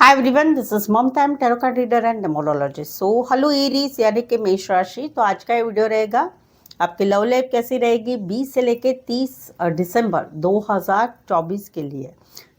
Hi everyone, this is Mamta, I am tarot card reader and numerologist. So hello Aries यानी कि मेष राशि। तो आज का ये वीडियो रहेगा आपकी लव लाइफ कैसी रहेगी 20 से लेके 30 दिसंबर 2024 के लिए,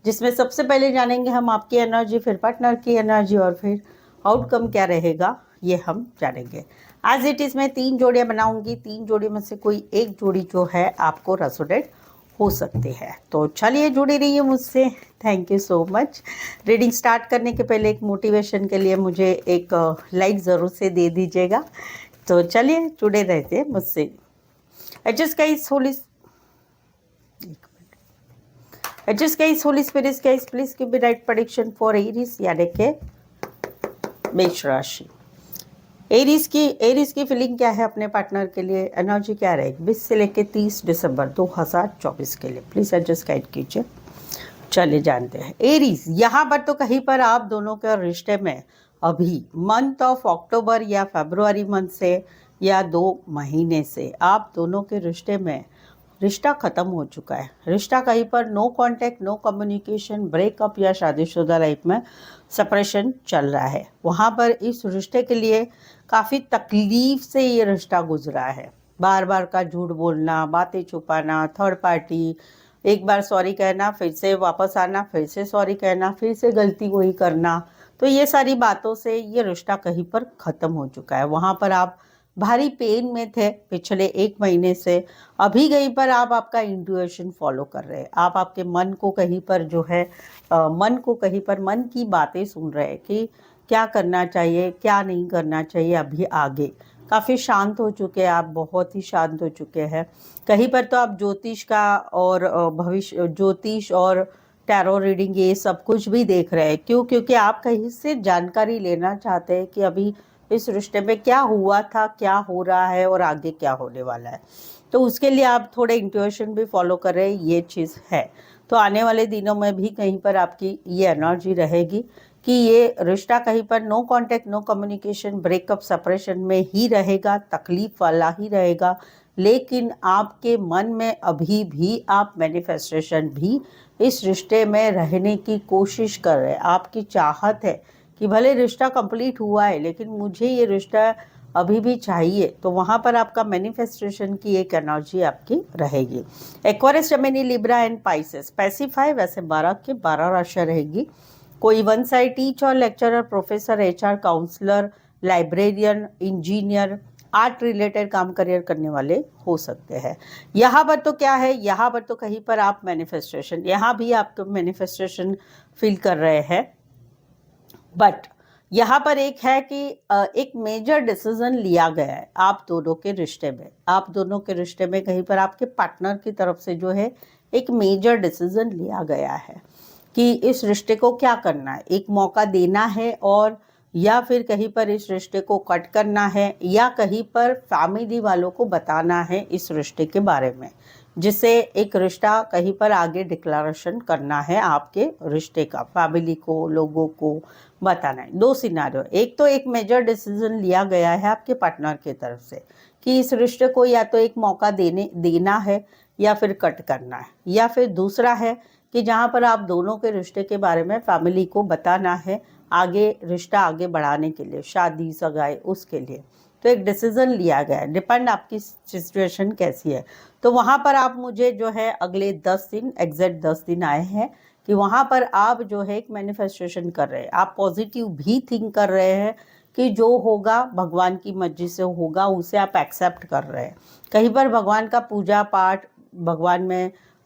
जिसमें सबसे पहले जानेंगे हम आपकी एनर्जी, फिर पार्टनर की एनर्जी और फिर आउटकम क्या रहेगा ये हम जानेंगे। एज इट इज मैं 3 जोड़ियां बनाऊंगी, 3 जोड़ी में से कोई एक जोड़ी जो है आपको रेजोनेट हो सकती है। तो चलिए जुड़ी रहिए मुझसे। Thank you so much. Reading start करने के पहले एक मोटिवेशन के लिए मुझे एक लाइक ज़रूर से दे दीजिएगा। तो चलिए जुड़े रहते हैं मुझसे। Adjust guys holy adjust guys holy spirits guys please give me right prediction for Aries यानी के मेष राशि। एरीज की फीलिंग क्या है अपने पार्टनर के लिए, एनर्जी क्या रहेगी 20 से लेके 30 दिसंबर 2024 के लिए, प्लीज एडजस्ट गाइड कीजिए। चलिए जानते हैं एरीज। यहाँ पर तो कहीं पर आप दोनों के रिश्ते में अभी मंथ ऑफ अक्टूबर या फरवरी मंथ से या 2 महीने से आप दोनों के रिश्ते में रिश्ता खत्म हो चुका है। रिश्ता कहीं पर no contact, no communication, breakup या शादीशुदा लाइफ में सेपरेशन चल रहा है। वहाँ पर इस रिश्ते के लिए काफ़ी तकलीफ से ये रिश्ता गुजरा है। बार बार का झूठ बोलना, बातें छुपाना, थर्ड पार्टी, एक बार सॉरी कहना, फिर से वापस आना, फिर से सॉरी कहना, फिर से गलती वही करना। तो ये सारी बातों से ये रिश्ता कहीं पर ख़त्म हो चुका है। वहाँ पर आप भारी पेन में थे पिछले 1 महीने से। अभी कहीं पर आप आपका इंट्यूशन फॉलो कर रहे हैं। आप आपके मन को कहीं पर जो है मन की बातें सुन रहे हैं कि क्या करना चाहिए, क्या नहीं करना चाहिए अभी आगे। काफ़ी शांत हो चुके हैं आप, बहुत ही शांत हो चुके हैं। कहीं पर तो आप ज्योतिष का और ज्योतिष और टैरो रीडिंग ये सब कुछ भी देख रहे हैं। क्यों? क्योंकि आप कहीं से जानकारी लेना चाहते हैं कि अभी इस रिश्ते में क्या हुआ था, क्या हो रहा है और आगे क्या होने वाला है। तो उसके लिए आप थोड़े इंट्यूशन भी फॉलो कर रहे हैं, ये चीज़ है। तो आने वाले दिनों में भी कहीं पर आपकी ये एनर्जी रहेगी कि ये रिश्ता कहीं पर no contact, no communication, breakup, separation में ही रहेगा, तकलीफ वाला ही रहेगा। लेकिन आपके मन में अभी भी आप मैनिफेस्टेशन भी इस रिश्ते में रहने की कोशिश कर रहे हैं। आपकी चाहत है कि भले रिश्ता कंप्लीट हुआ है लेकिन मुझे ये रिश्ता अभी भी चाहिए। तो वहाँ पर आपका मैनिफेस्टेशन की एक एनर्जी आपकी रहेगी। Aquarius, Gemini, Libra and Pisces specify वैसे 12 के 12 राशियाँ रहेगी। कोई one side teacher, lecturer, professor, HR, counsellor, librarian, engineer, art related काम करियर करने वाले हो सकते हैं। यहाँ पर तो क्या है, यहाँ पर तो कहीं पर आप मैनिफेस्टेशन, यहाँ भी आप मैनिफेस्टेशन फील कर रहे हैं। बट यहाँ पर एक है कि एक मेजर डिसीजन लिया गया है आप दोनों के रिश्ते में। आप दोनों के रिश्ते में कहीं पर आपके पार्टनर की तरफ से जो है एक मेजर डिसीजन लिया गया है कि इस रिश्ते को क्या करना है। एक मौका देना है और या फिर कहीं पर इस रिश्ते को कट करना है या कहीं पर फैमिली वालों को बताना है इस रिश्ते के बारे में, जिससे एक रिश्ता कहीं पर आगे डिक्लेरेशन करना है आपके रिश्ते का, फैमिली को, लोगों को बताना है। 2 सिनारियो, एक तो एक मेजर डिसीजन लिया गया है आपके पार्टनर की तरफ से कि इस रिश्ते को या तो एक मौका देना है या फिर कट करना है, या फिर दूसरा है कि जहाँ पर आप दोनों के रिश्ते के बारे में फैमिली को बताना है आगे, रिश्ता आगे बढ़ाने के लिए, शादी सगाई उसके लिए। तो एक डिसीजन लिया गया है, डिपेंड आपकी सिचुएशन कैसी है। तो वहाँ पर आप मुझे जो है अगले 10 दिन, एग्जैक्ट 10 दिन आए हैं कि वहाँ पर आप जो है एक मैनिफेस्टेशन कर रहे हैं। आप पॉजिटिव भी थिंक कर रहे हैं कि जो होगा भगवान की मर्जी से होगा, उसे आप एक्सेप्ट कर रहे हैं। कहीं पर भगवान का पूजा पाठ,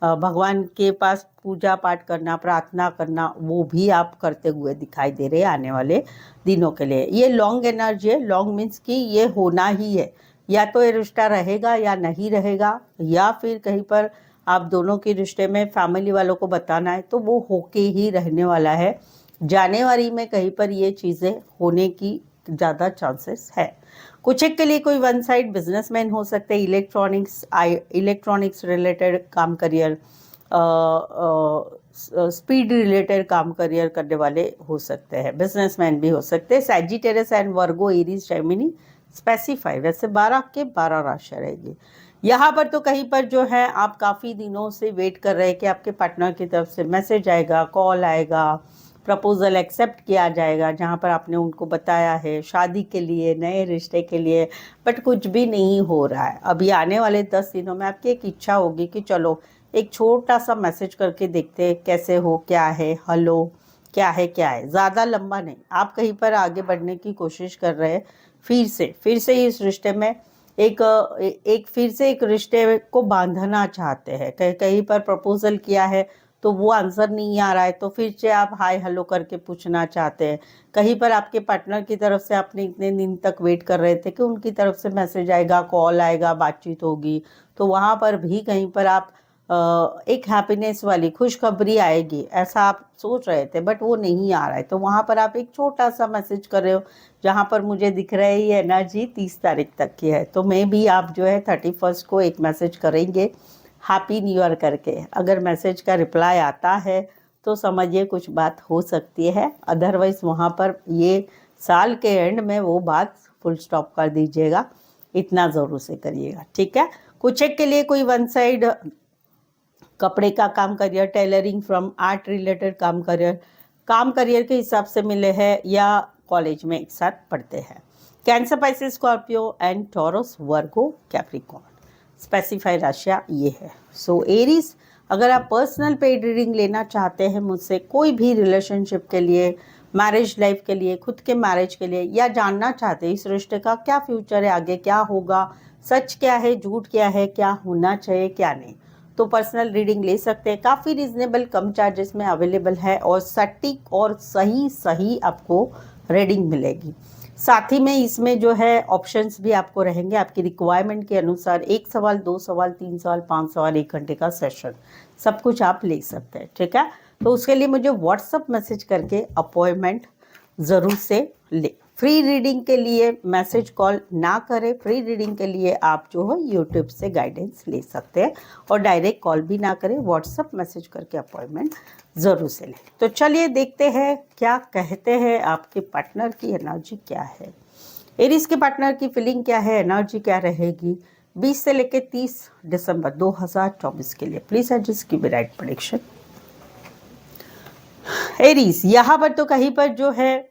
भगवान के पास पूजा पाठ करना, प्रार्थना करना, वो भी आप करते हुए दिखाई दे रहे हैं आने वाले दिनों के लिए। ये लॉन्ग एनर्जी है। लॉन्ग मीन्स कि ये होना ही है, या तो ये रिश्ता रहेगा या नहीं रहेगा, या फिर कहीं पर आप दोनों के रिश्ते में फैमिली वालों को बताना है तो वो होके ही रहने वाला है। जनवरी में कहीं पर ये चीज़ें होने की ज़्यादा चांसेस है। कुछ एक के लिए कोई वन साइड बिजनेसमैन हो सकते हैं, इलेक्ट्रॉनिक्स रिलेटेड काम करियर, स्पीड रिलेटेड काम करियर करने वाले हो सकते हैं, बिजनेसमैन भी हो सकते हैं। Sagittarius and Virgo, Aries, Gemini specify वैसे 12 के 12 राशियाँ रहेगी। यहाँ पर तो कहीं पर जो है आप काफ़ी दिनों से वेट कर रहे हैं कि आपके पार्टनर की तरफ से मैसेज आएगा, कॉल आएगा, प्रपोजल एक्सेप्ट किया जाएगा, जहाँ पर आपने उनको बताया है शादी के लिए, नए रिश्ते के लिए, बट कुछ भी नहीं हो रहा है। अभी आने वाले 10 दिनों में आपकी एक इच्छा होगी कि चलो एक छोटा सा मैसेज करके देखते हैं कैसे हो, क्या है, हेलो, क्या है, ज़्यादा लंबा नहीं। आप कहीं पर आगे बढ़ने की कोशिश कर रहे हैं, फिर से इस रिश्ते में फिर से एक रिश्ते को बांधना चाहते हैं। कहीं पर प्रपोजल किया है तो वो आंसर नहीं आ रहा है, तो फिर से आप हाय हेलो करके पूछना चाहते हैं। कहीं पर आपके पार्टनर की तरफ से आपने इतने दिन तक वेट कर रहे थे कि उनकी तरफ से मैसेज आएगा, कॉल आएगा, बातचीत होगी, तो वहाँ पर भी कहीं पर आप एक हैप्पीनेस वाली खुशखबरी आएगी ऐसा आप सोच रहे थे, बट वो नहीं आ रहा है। तो वहाँ पर आप एक छोटा सा मैसेज कर रहे हो, जहाँ पर मुझे दिख रहा है ये एनर्जी 30 तारीख तक की है, तो मे भी आप जो है 31 को एक मैसेज करेंगे हैप्पी न्यू ईयर करके। अगर मैसेज का रिप्लाई आता है तो समझिए कुछ बात हो सकती है, अदरवाइज वहाँ पर ये साल के एंड में वो बात फुल स्टॉप कर दीजिएगा, इतना ज़रूर से करिएगा, ठीक है। कुछ एक के लिए कोई वन साइड कपड़े का काम career, tailoring from art related काम करियर के हिसाब से मिले हैं या कॉलेज में एक साथ पढ़ते हैं। Cancer, Pisces, Scorpio and Taurus, Virgo, Capricorn, specify राशियाँ ये है। सो एरीज, अगर आप पर्सनल पेड रीडिंग लेना चाहते हैं मुझसे, कोई भी रिलेशनशिप के लिए, मैरिज लाइफ के लिए, खुद के मैरिज के लिए, या जानना चाहते हैं इस रिश्ते का क्या फ्यूचर है, आगे क्या होगा, सच क्या है, झूठ क्या है, क्या होना चाहिए, क्या नहीं, तो पर्सनल रीडिंग ले सकते हैं। काफ़ी रिजनेबल कम चार्जेस में अवेलेबल है और सटीक और सही आपको रीडिंग मिलेगी। साथ ही में इसमें जो है ऑप्शंस भी आपको रहेंगे आपकी रिक्वायरमेंट के अनुसार। 1 सवाल, 2 सवाल, 3 सवाल, 5 सवाल, 1 घंटे का सेशन, सब कुछ आप ले सकते हैं, ठीक है। तो उसके लिए मुझे व्हाट्सअप मैसेज करके अपॉइंटमेंट ज़रूर से ले। फ्री रीडिंग के लिए मैसेज कॉल ना करें, फ्री रीडिंग के लिए आप जो है यूट्यूब से गाइडेंस ले सकते हैं, और डायरेक्ट कॉल भी ना करें, व्हाट्सअप मैसेज करके अपॉइंटमेंट ज़रूर से लें। तो चलिए देखते हैं क्या कहते हैं आपके पार्टनर की एनर्जी क्या है। एरीज के पार्टनर की फीलिंग क्या है, एनर्जी क्या रहेगी 20 से लेकर 30 दिसंबर 2024 के लिए। Please adjust give right prediction. Aries, यहाँ पर तो कहीं पर जो है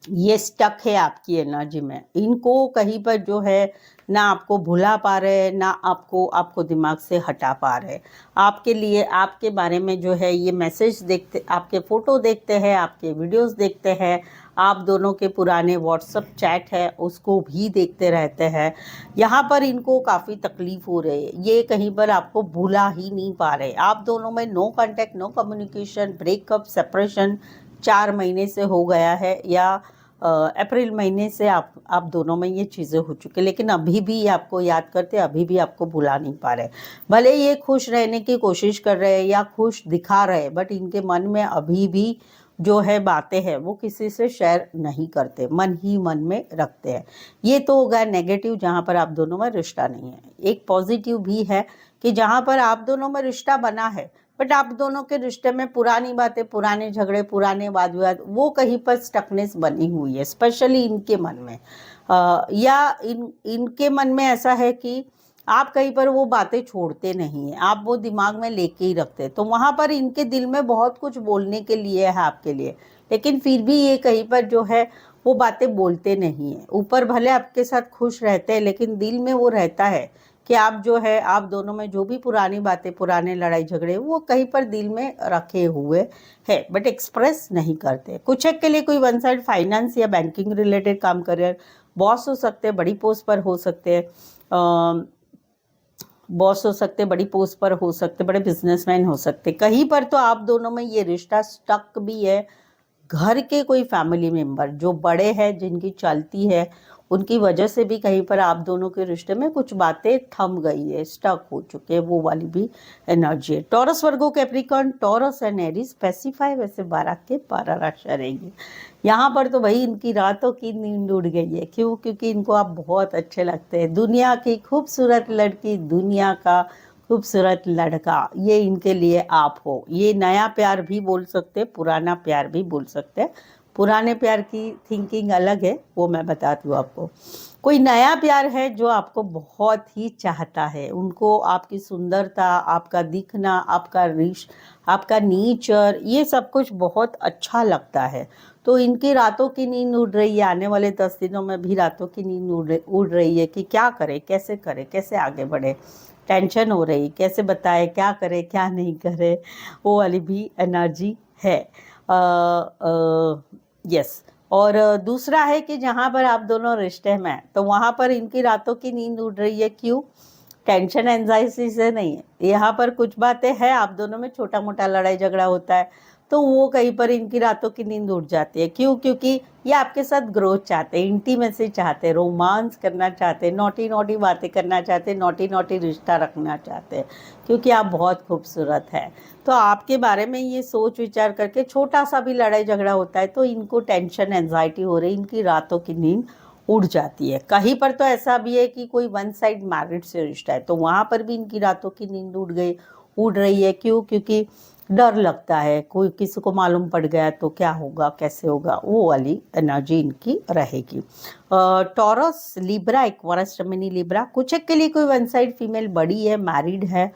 ये स्टक है आपकी एनर्जी में, इनको कहीं पर जो है ना आपको भुला पा रहे, ना आपको दिमाग से हटा पा रहे। आपके लिए, आपके बारे में जो है ये मैसेज देखते, आपके फ़ोटो देखते हैं, आपके वीडियोस देखते हैं, आप दोनों के पुराने व्हाट्सअप चैट है उसको भी देखते रहते हैं। यहाँ पर इनको काफ़ी तकलीफ़ हो रही है, ये कहीं पर आपको भूला ही नहीं पा रहे। आप दोनों में no contact, no communication, breakup, separation 4 महीने से हो गया है, या अप्रैल महीने से आप दोनों में ये चीज़ें हो चुकी, लेकिन अभी भी आपको याद करते, अभी भी आपको भुला नहीं पा रहे। भले ये खुश रहने की कोशिश कर रहे हैं या खुश दिखा रहे हैं, बट इनके मन में अभी भी जो है बातें हैं वो किसी से शेयर नहीं करते, मन ही मन में रखते हैं। ये तो होगा नेगेटिव, जहाँ पर आप दोनों में रिश्ता नहीं है। एक पॉजिटिव भी है कि जहाँ पर आप दोनों में रिश्ता बना है, बट आप दोनों के रिश्ते में पुरानी बातें, पुराने झगड़े, पुराने वाद विवाद, वो कहीं पर स्टकनेस बनी हुई है, स्पेशली इनके मन में। या इनके मन में ऐसा है कि आप कहीं पर वो बातें छोड़ते नहीं हैं, आप वो दिमाग में लेके ही रखते हैं। तो वहाँ पर इनके दिल में बहुत कुछ बोलने के लिए है आपके लिए, लेकिन फिर भी ये कहीं पर जो है वो बातें बोलते नहीं हैं। ऊपर भले आपके साथ खुश रहते हैं, लेकिन दिल में वो रहता है कि आप जो है, आप दोनों में जो भी पुरानी बातें, पुराने लड़ाई झगड़े, वो कहीं पर दिल में रखे हुए हैं, बट एक्सप्रेस नहीं करते। कुछ एक के लिए कोई वन साइड फाइनेंस या बैंकिंग रिलेटेड काम करियर, बॉस हो सकते हैं, बड़ी पोस्ट पर हो सकते हैं, बॉस हो सकते, बड़ी पोस्ट पर हो सकते, बड़े बिजनेसमैन हो सकते। कहीं पर तो आप दोनों में ये रिश्ता स्टक भी है। घर के कोई फैमिली मेंबर जो बड़े हैं, जिनकी चलती है, उनकी वजह से भी कहीं पर आप दोनों के रिश्ते में कुछ बातें थम गई है, स्टक हो चुके हैं, वो वाली भी एनर्जी है। Taurus, Virgo, Capricorn, taurus and Aries specify वैसे 12 के 12 राशियाँ रहेंगी। यहाँ पर तो भाई इनकी रातों की नींद उड़ गई है। क्यों? क्योंकि इनको आप बहुत अच्छे लगते हैं। दुनिया की खूबसूरत लड़की, दुनिया का खूबसूरत लड़का, ये इनके लिए आप हो। ये नया प्यार भी बोल सकते, पुराना प्यार भी बोल सकते। पुराने प्यार की थिंकिंग अलग है, वो मैं बताती हूँ आपको। कोई नया प्यार है जो आपको बहुत ही चाहता है, उनको आपकी सुंदरता, आपका दिखना, आपका नेचर, ये सब कुछ बहुत अच्छा लगता है। तो इनकी रातों की नींद उड़ रही है, आने वाले 10 दिनों में भी रातों की नींद उड़ रही है कि क्या करें, कैसे आगे बढ़े, टेंशन हो रही, कैसे बताए, क्या करे क्या नहीं करे, वो वाली भी एनर्जी है। यस। और दूसरा है कि जहाँ पर आप दोनों रिश्ते में हैं, तो वहाँ पर इनकी रातों की नींद उड़ रही है। क्यों? टेंशन एंजाइटी से नहीं है, यहाँ पर कुछ बातें हैं, आप दोनों में छोटा मोटा लड़ाई झगड़ा होता है, तो वो कहीं पर इनकी रातों की नींद उड़ जाती है। क्यों? क्योंकि ये आपके साथ ग्रोथ चाहते हैं, इंटीमेसी चाहते हैं, रोमांस करना चाहते हैं, नोटी नोटी बातें करना चाहते हैं, नोटी नोटी रिश्ता रखना चाहते हैं, क्योंकि आप बहुत खूबसूरत हैं। तो आपके बारे में ये सोच विचार करके छोटा सा भी लड़ाई झगड़ा होता है तो इनको टेंशन एंजाइटी हो रही, इनकी रातों की नींद उड़ जाती है। कहीं पर तो ऐसा भी है कि कोई वन साइड मैरिड से रिश्ता है, तो वहाँ पर भी इनकी रातों की नींद उड़ रही है। क्यों? क्योंकि डर लगता है, कोई किसी को मालूम पड़ गया तो क्या होगा, कैसे होगा, वो वाली एनर्जी इनकी रहेगी। Taurus, Libra, Aquarius, Gemini, Libra, कुछ एक के लिए कोई वन साइड फीमेल बड़ी है, मैरिड है।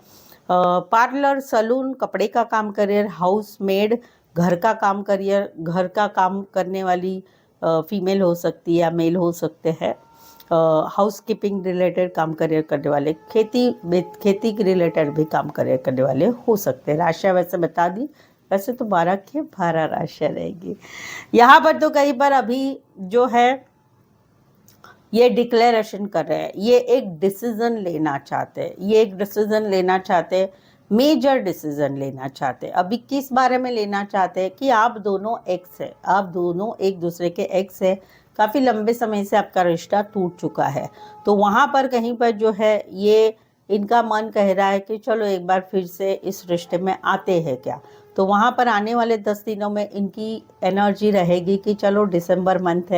पार्लर, सलून, कपड़े का काम करियर, हाउस मेड, घर का काम करियर, घर का काम करने वाली फीमेल हो सकती है या मेल हो सकते हैं। हाउस कीपिंग रिलेटेड काम करियर करने वाले, खेती के रिलेटेड भी काम करियर करने वाले हो सकते हैं। राशियाँ वैसे बता दी, वैसे तो 12 के 12 राशियाँ रहेगी। यहाँ पर तो कहीं पर अभी जो है ये डिक्लेरेशन कर रहे हैं, ये एक डिसीजन लेना चाहते हैं, ये एक डिसीजन लेना चाहते हैं, मेजर डिसीजन लेना चाहते हैं। अभी किस बारे में लेना चाहते हैं कि आप दोनों एक्स है, आप दोनों एक दूसरे के एक्स है, काफ़ी लंबे समय से आपका रिश्ता टूट चुका है। तो वहाँ पर कहीं पर जो है ये इनका मन कह रहा है कि चलो एक बार फिर से इस रिश्ते में आते हैं क्या। तो वहाँ पर आने वाले 10 दिनों में इनकी एनर्जी रहेगी कि चलो दिसंबर मंथ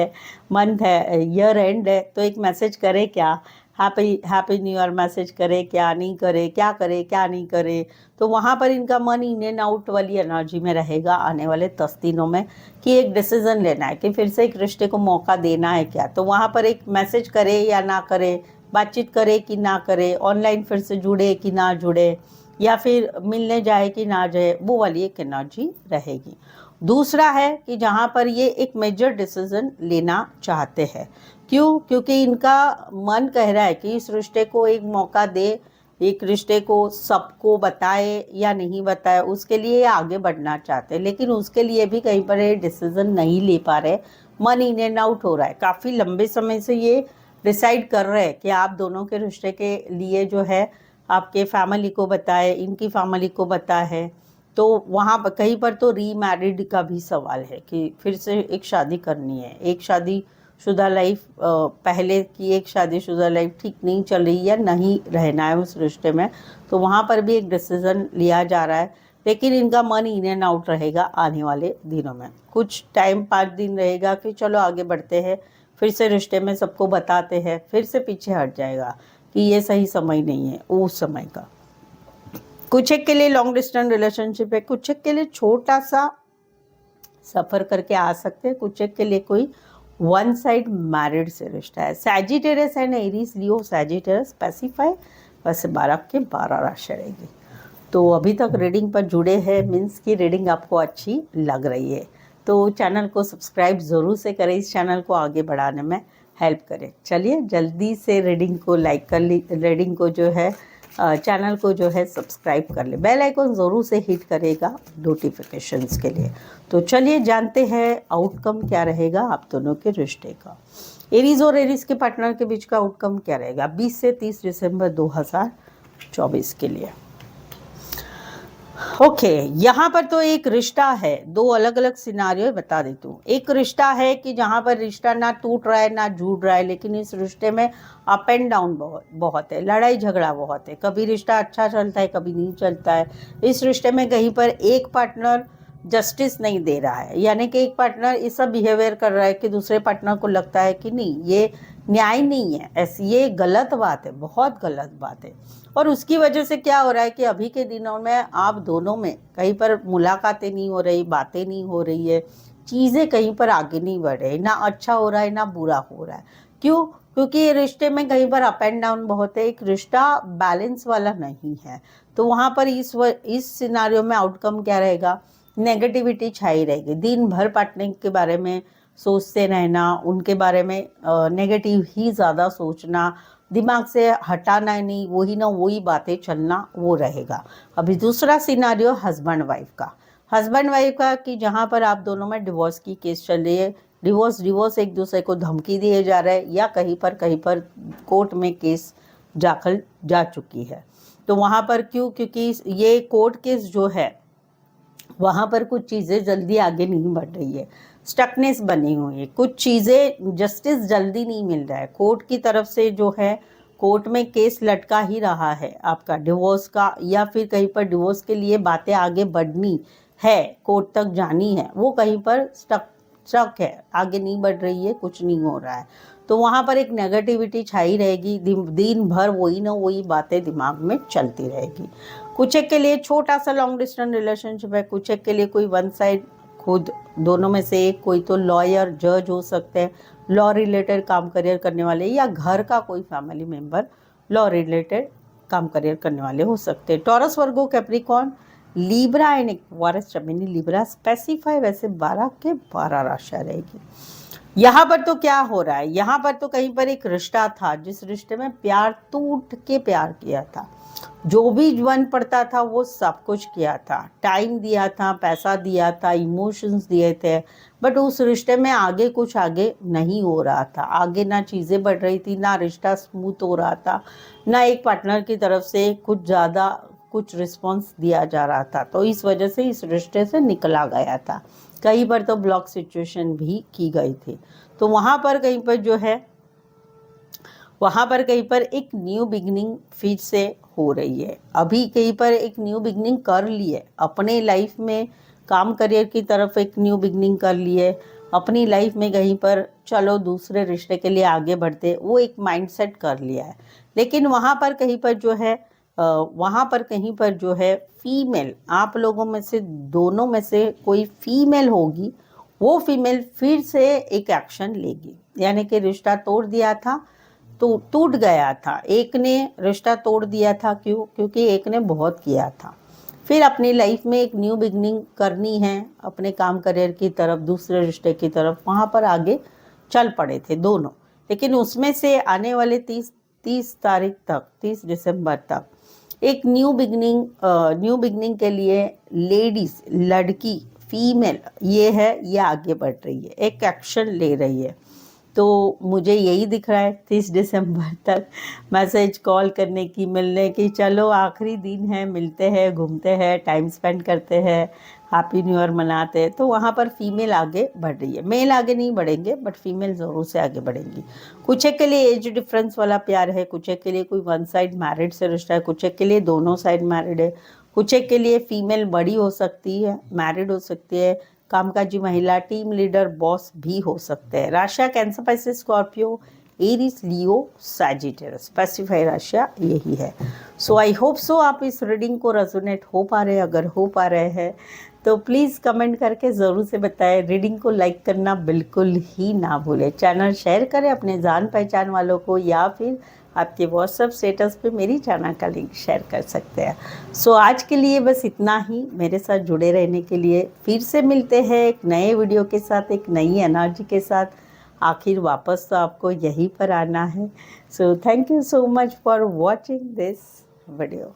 है, ईयर एंड है, तो एक मैसेज करे क्या, हैप्पी न्यू ईयर मैसेज करे क्या, नहीं करे, क्या करे क्या नहीं करे। तो वहाँ पर इनका मन इन एंड आउट वाली एनर्जी में रहेगा आने वाले 10 दिनों में कि एक डिसीजन लेना है कि फिर से एक रिश्ते को मौका देना है क्या। तो वहाँ पर एक मैसेज करे या ना करे, बातचीत करे कि ना करे, ऑनलाइन फिर से जुड़े कि ना जुड़े, या फिर मिलने जाए कि ना जाए, वो वाली एक एनर्जी रहेगी। दूसरा है कि जहाँ पर ये एक मेजर डिसीजन लेना चाहते हैं। क्यों? क्योंकि इनका मन कह रहा है कि इस रिश्ते को एक मौका दे, एक रिश्ते को सबको बताए या नहीं बताए, उसके लिए ये आगे बढ़ना चाहते हैं, लेकिन उसके लिए भी कहीं पर ये डिसीजन नहीं ले पा रहे, मन इन एंड आउट हो रहा है। काफ़ी लंबे समय से ये डिसाइड कर रहे हैं कि आप दोनों के रिश्ते के लिए जो है आपके फैमिली को बताए, इनकी फैमिली को बताया है। तो वहाँ पर कहीं पर तो रीमैरिड का भी सवाल है कि फिर से एक शादी करनी है, एक शादीशुदा लाइफ, पहले की एक शादीशुदा लाइफ ठीक नहीं चल रही है, नहीं रहना है उस रिश्ते में, तो वहाँ पर भी एक डिसीज़न लिया जा रहा है। लेकिन इनका मन इन एंड आउट रहेगा आने वाले दिनों में। कुछ टाइम 5 दिन रहेगा कि चलो आगे बढ़ते हैं, फिर से रिश्ते में सबको बताते हैं, फिर से पीछे हट जाएगा कि ये सही समय नहीं है उस समय का। कुछ एक के लिए लॉन्ग डिस्टेंस रिलेशनशिप है, कुछ एक के लिए छोटा सा सफ़र करके आ सकते हैं, कुछ एक के लिए कोई वन साइड मैरिड से रिश्ता है। Sagittarius and Aries, Leo, Sagittarius specify, वैसे 12 के 12 राशि रहेगी। तो अभी तक रीडिंग पर जुड़े हैं मीन्स की रीडिंग आपको अच्छी लग रही है, तो चैनल को सब्सक्राइब ज़रूर से करें, इस चैनल को आगे बढ़ाने में हेल्प करें। चलिए जल्दी से रीडिंग को लाइक कर ली, रीडिंग को जो है चैनल को जो है सब्सक्राइब कर ले, बेल आइकन ज़रूर से हिट करेगा नोटिफिकेशंस के लिए। तो चलिए जानते हैं आउटकम क्या रहेगा आप दोनों के रिश्ते का। एरीज और एरीज के पार्टनर के बीच का आउटकम क्या रहेगा 20 से 30 दिसंबर 2024 के लिए। ओके, यहाँ पर तो एक रिश्ता है, दो अलग अलग सिनारियो बता देती हूँ। एक रिश्ता है कि जहाँ पर रिश्ता ना टूट रहा है ना जुड़ रहा है, लेकिन इस रिश्ते में अप एंड डाउन बहुत है, लड़ाई झगड़ा बहुत है, कभी रिश्ता अच्छा चलता है कभी नहीं चलता है। इस रिश्ते में कहीं पर एक पार्टनर जस्टिस नहीं दे रहा है, यानी कि एक पार्टनर ऐसा बिहेवियर कर रहा है कि दूसरे पार्टनर को लगता है कि नहीं ये न्याय नहीं है, ऐसी ये गलत बात है, बहुत गलत बात है। और उसकी वजह से क्या हो रहा है कि अभी के दिनों में आप दोनों में कहीं पर मुलाकातें नहीं हो रही, बातें नहीं हो रही है, चीज़ें कहीं पर आगे नहीं बढ़ रही, ना अच्छा हो रहा है ना बुरा हो रहा है। क्यों? क्योंकि ये रिश्ते में कहीं पर अप एंड डाउन बहुत है, एक रिश्ता बैलेंस वाला नहीं है। तो वहाँ पर इस सिनारियो में आउटकम क्या रहेगा, नेगेटिविटी छाई रहेगी। दिन भर पार्टनर के बारे में सोचते रहना, उनके बारे में नेगेटिव ही ज़्यादा सोचना, दिमाग से हटाना नहीं, वही ना वही बातें चलना, वो रहेगा। अभी दूसरा सिनारियो हस्बैंड वाइफ का कि जहाँ पर आप दोनों में डिवोर्स की केस चल रही है, डिवोर्स एक दूसरे को धमकी दिए जा रहे हैं, या कहीं पर कोर्ट में केस जा चुकी है। तो वहाँ पर क्योंकि ये कोर्ट केस जो है वहाँ पर कुछ चीज़ें जल्दी आगे नहीं बढ़ रही है, स्टकनेस बनी हुई है, कुछ चीज़ें जस्टिस जल्दी नहीं मिल रहा है। कोर्ट की तरफ से जो है, कोर्ट में केस लटका ही रहा है आपका डिवोर्स का, या फिर कहीं पर डिवोर्स के लिए बातें आगे बढ़नी है, कोर्ट तक जानी है, वो कहीं पर स्टक है, आगे नहीं बढ़ रही है, कुछ नहीं हो रहा है। तो वहाँ पर एक नेगेटिविटी छाई रहेगी, दिन भर वही ना वही बातें दिमाग में चलती रहेगी। कुछ एक के लिए छोटा सा लॉन्ग डिस्टेंस रिलेशनशिप है, कुछ एक के लिए कोई वन साइड, खुद दोनों में से एक, कोई तो लॉयर जज हो सकते हैं, लॉ रिलेटेड काम करियर करने वाले, या घर का कोई फैमिली मेंबर लॉ रिलेटेड काम करियर करने वाले हो सकते हैं। Taurus, Virgo, Capricorn, Libra and Aquarius, जमीनी लिब्रा स्पेसिफाई वैसे 12 के 12 राशियाँ रहेगी। यहाँ पर तो क्या हो रहा है, यहाँ पर तो कहीं पर एक रिश्ता था, जिस रिश्ते में प्यार टूट के प्यार किया था, जो भी बन पड़ता था वो सब कुछ किया था, टाइम दिया था, पैसा दिया था, इमोशंस दिए थे, बट उस रिश्ते में कुछ आगे नहीं हो रहा था। आगे ना चीज़ें बढ़ रही थी, ना रिश्ता स्मूथ हो रहा था, ना एक पार्टनर की तरफ से कुछ रिस्पॉन्स दिया जा रहा था। तो इस वजह से इस रिश्ते से निकला गया था, कई बार तो ब्लॉक सिचुएशन भी की गई थी। तो वहाँ पर कहीं पर एक न्यू बिगनिंग फिर से हो रही है। अभी कहीं पर एक न्यू बिगनिंग कर ली है, अपने लाइफ में काम करियर की तरफ एक न्यू बिगनिंग कर ली है, अपनी लाइफ में कहीं पर चलो दूसरे रिश्ते के लिए आगे बढ़ते, वो एक माइंडसेट कर लिया है। लेकिन वहाँ पर कहीं पर जो है फीमेल, आप लोगों में से दोनों में से कोई फीमेल होगी, वो फीमेल फिर से एक एक्शन लेगी। यानी कि रिश्ता तोड़ दिया था तो टूट गया था, एक ने रिश्ता तोड़ दिया था, क्योंकि एक ने बहुत किया था, फिर अपनी लाइफ में एक न्यू बिगनिंग करनी है, अपने काम करियर की तरफ, दूसरे रिश्ते की तरफ, वहाँ पर आगे चल पड़े थे दोनों। लेकिन उसमें से आने वाले 30 तारीख तक, 30 दिसंबर तक एक न्यू बिगनिंग के लिए लेडीज, लड़की, फीमेल ये आगे बढ़ रही है, एक एक्शन ले रही है। तो मुझे यही दिख रहा है 30 दिसंबर तक मैसेज, कॉल करने की, मिलने की, चलो आखिरी दिन है, मिलते हैं, घूमते हैं, टाइम स्पेंड करते हैं, हैप्पी न्यू ईयर मनाते हैं। तो वहाँ पर फीमेल आगे बढ़ रही है, मेल आगे नहीं बढ़ेंगे, बट फीमेल ज़रूर से आगे बढ़ेंगी। कुछ एक के लिए एज डिफरेंस वाला प्यार है, कुछ एक के लिए कोई वन साइड मैरिड से रिश्ता है, कुछ एक के लिए दोनों साइड मैरिड है, कुछ एक के लिए फीमेल बड़ी हो सकती है, मैरिड हो सकती है, कामकाजी महिला, टीम लीडर, बॉस भी हो सकते हैं। राशियाँ कैंसर, पाइसेस, स्कॉर्पियो, एरीज, लियो, सैजिटेरियस, स्पेसिफाई राशियाँ यही है। सो आई होप सो आप इस रीडिंग को रेजोनेट हो पा रहे हैं। अगर हो पा रहे हैं तो प्लीज़ कमेंट करके ज़रूर से बताएं। रीडिंग को लाइक करना बिल्कुल ही ना भूलें। चैनल शेयर करें अपने जान पहचान वालों को, या फिर आपके व्हाट्सएप स्टेटस पे मेरी चैनल का लिंक शेयर कर सकते हैं। सो आज के लिए बस इतना ही। मेरे साथ जुड़े रहने के लिए फिर से मिलते हैं एक नए वीडियो के साथ, एक नई एनर्जी के साथ। आखिर वापस तो आपको यहीं पर आना है। So thank you so much for watching this video.